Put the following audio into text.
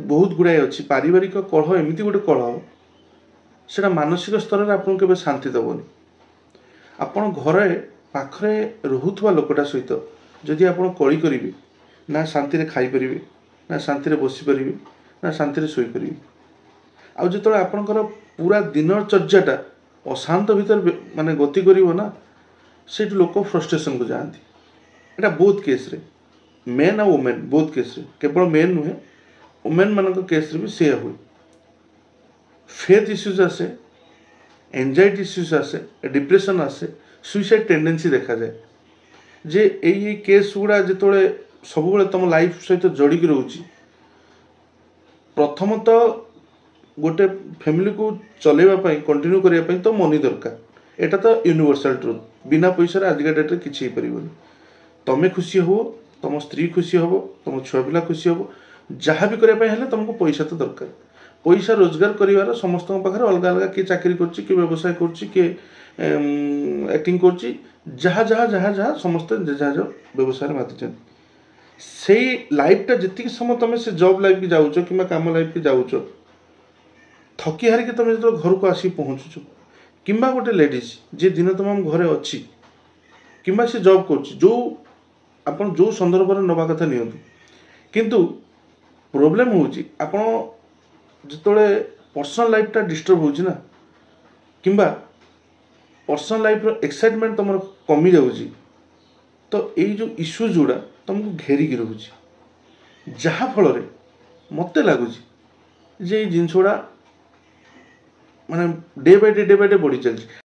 बहुत गुड़ाए अच्छी पारिवारिक कलह एमती गोटे कलह से मानसिक स्तर में आपको केवे शांति दबनी आपण घरे पाखरे रोहुवा लोकटा सहित जदि आप कली करेंगे ना शांति रे खाई परिबे ना शांति रे बसी परिबे ना शांति रे सोई परिबे आउ जो आपणकर पूरा दिनचर्याटा अशांत भीतर माने गति करिवो ना से लोक फ्रस्ट्रेशन को जाती एटा बहुत केस रे मेन आ वुमेन बहुत केस रे केवल मेन नुहे वुमेन मान केस रे भी से हुए फेथ इश्यूज आसे एंजाइटी इश्यूज आसे डिप्रेशन आसे सुइसाइड टेंडेंसी देखा जाए जे यही केस गुड़ा जो सब तुम लाइफ सहित जोड़िक रोचे प्रथमतः गोटे फैमिली को चलैवाई कंटिन्यू करने तो मनी दरकार एटा तो यूनिवर्सल ट्रुथ बिना पैसा आजिका डेट्रे किसी हो पार तुम खुशी हो तुम स्त्री खुशी हो तुम छुआ पिला खुशी हो जहाँ भी करने तुमको पैसा तो दरकार पैसा रोजगार कर समस्त पाखे अलग अलग किए चाकरी कर व्यवसाय कर एक्टिंग कर जहाँ जहाँ जहाँ जहाँ समस्त जहाँ जहाँ व्यवसाय माति से लाइफटा जी समय तुम से जॉब लाइफ की जाऊच कि कम लाइफ की जाऊच थकी हारिक तुम जो घर को आसिक पहुँचुच कि गोटे लेडीज जी दिन तुम घरे अच्छी कि से जॉब कर जो संदर्भ में नवा कथा नि किंतु प्रोब्लेम होची आपण जिते पर्सनल लाइफटा डिस्टर्ब होची ना कि पर्सनल लाइफ एक्साइटमेंट तुम कमी जाऊँगी तो यही जो इश्यूज गुड़ा तुमको घेरिकी रोचे जहाँफल मत लगुच जे जिनस गुड़ा माने डे बाय डे बढ़ी चलती।